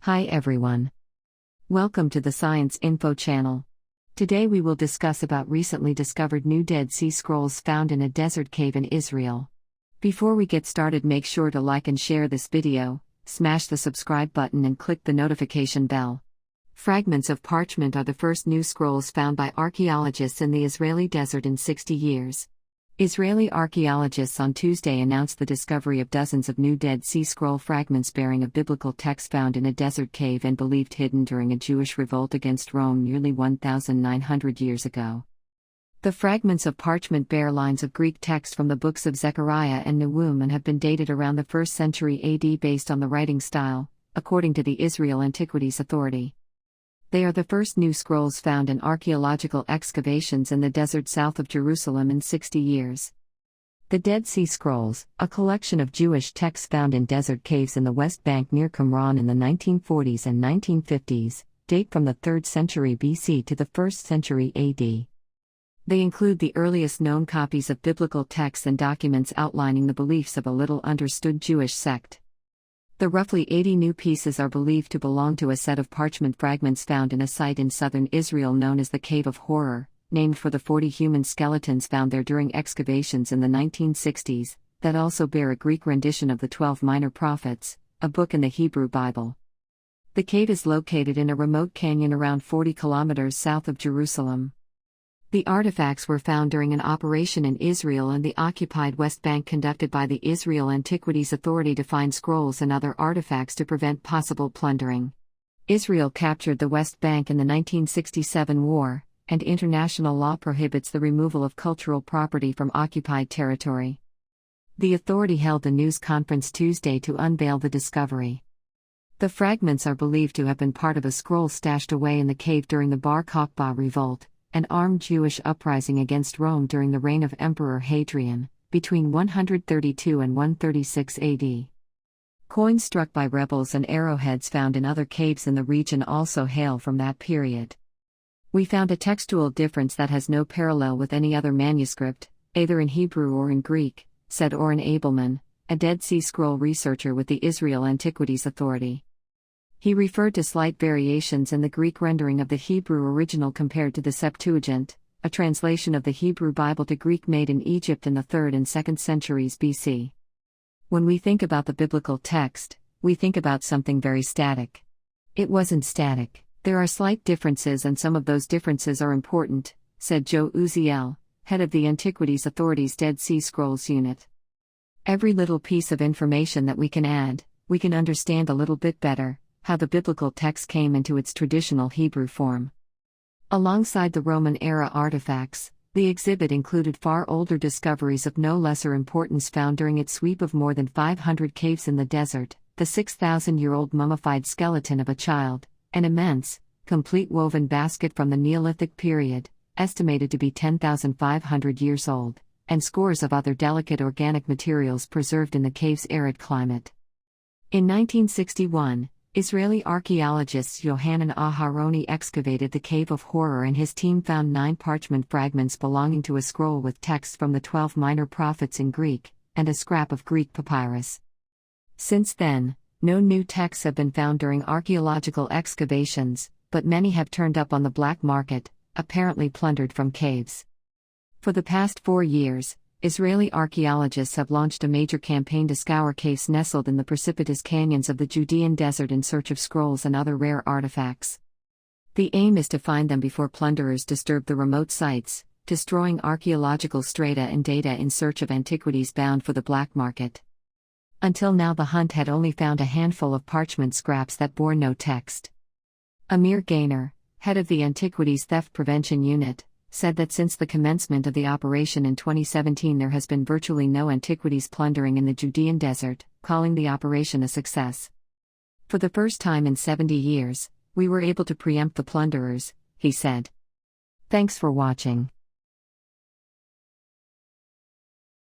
Hi everyone. Welcome to the Science Info channel. Today we will discuss about recently discovered new Dead Sea Scrolls found in a desert cave in Israel. Before we get started, make sure to like and share this video, smash the subscribe button and click the notification bell. Fragments of parchment are the first new scrolls found by archaeologists in the Israeli desert in 60 years. Israeli archaeologists on Tuesday announced the discovery of dozens of new Dead Sea Scroll fragments bearing a biblical text found in a desert cave and believed hidden during a Jewish revolt against Rome nearly 1,900 years ago. The fragments of parchment bear lines of Greek text from the books of Zechariah and Nahum and have been dated around the 1st century AD based on the writing style, according to the Israel Antiquities Authority. They are the first new scrolls found in archaeological excavations in the desert south of Jerusalem in 60 years. The Dead Sea Scrolls, a collection of Jewish texts found in desert caves in the West Bank near Qumran in the 1940s and 1950s, date from the 3rd century BC to the 1st century AD. They include the earliest known copies of biblical texts and documents outlining the beliefs of a little understood Jewish sect. The roughly 80 new pieces are believed to belong to a set of parchment fragments found in a site in southern Israel known as the Cave of Horror, named for the 40 human skeletons found there during excavations in the 1960s, that also bear a Greek rendition of the 12 Minor Prophets, a book in the Hebrew Bible. The cave is located in a remote canyon around 40 kilometers south of Jerusalem. The artifacts were found during an operation in Israel and the occupied West Bank conducted by the Israel Antiquities Authority to find scrolls and other artifacts to prevent possible plundering. Israel captured the West Bank in the 1967 war, and international law prohibits the removal of cultural property from occupied territory. The authority held a news conference Tuesday to unveil the discovery. The fragments are believed to have been part of a scroll stashed away in the cave during the Bar Kokhba revolt, an armed Jewish uprising against Rome during the reign of Emperor Hadrian, between 132 and 136 AD. Coins struck by rebels and arrowheads found in other caves in the region also hail from that period. We found a textual difference that has no parallel with any other manuscript, either in Hebrew or in Greek, said Oren Abelman, a Dead Sea Scroll researcher with the Israel Antiquities Authority. He referred to slight variations in the Greek rendering of the Hebrew original compared to the Septuagint, a translation of the Hebrew Bible to Greek made in Egypt in the 3rd and 2nd centuries BC. When we think about the biblical text, we think about something very static. It wasn't static. There are slight differences and some of those differences are important, said Joe Uziel, head of the Antiquities Authority's Dead Sea Scrolls unit. Every little piece of information that we can add, we can understand a little bit better how the biblical text came into its traditional Hebrew form. Alongside the Roman-era artifacts, the exhibit included far older discoveries of no lesser importance found during its sweep of more than 500 caves in the desert, the 6,000-year-old mummified skeleton of a child, an immense, complete woven basket from the Neolithic period, estimated to be 10,500 years old, and scores of other delicate organic materials preserved in the cave's arid climate. In 1961, Israeli archaeologists Yohanan Aharoni excavated the Cave of Horror and his team found 9 parchment fragments belonging to a scroll with text from the 12 Minor Prophets in Greek, and a scrap of Greek papyrus. Since then, no new texts have been found during archaeological excavations, but many have turned up on the black market, apparently plundered from caves. For the past 4 years, Israeli archaeologists have launched a major campaign to scour caves nestled in the precipitous canyons of the Judean desert in search of scrolls and other rare artifacts. The aim is to find them before plunderers disturb the remote sites, destroying archaeological strata and data in search of antiquities bound for the black market. Until now, the hunt had only found a handful of parchment scraps that bore no text. Amir Gaynor, head of the Antiquities Theft Prevention Unit, said that since the commencement of the operation in 2017 there has been virtually no antiquities plundering in the Judean desert, calling the operation a success. For the first time in 70 years, we were able to preempt the plunderers, he said. Thanks for watching.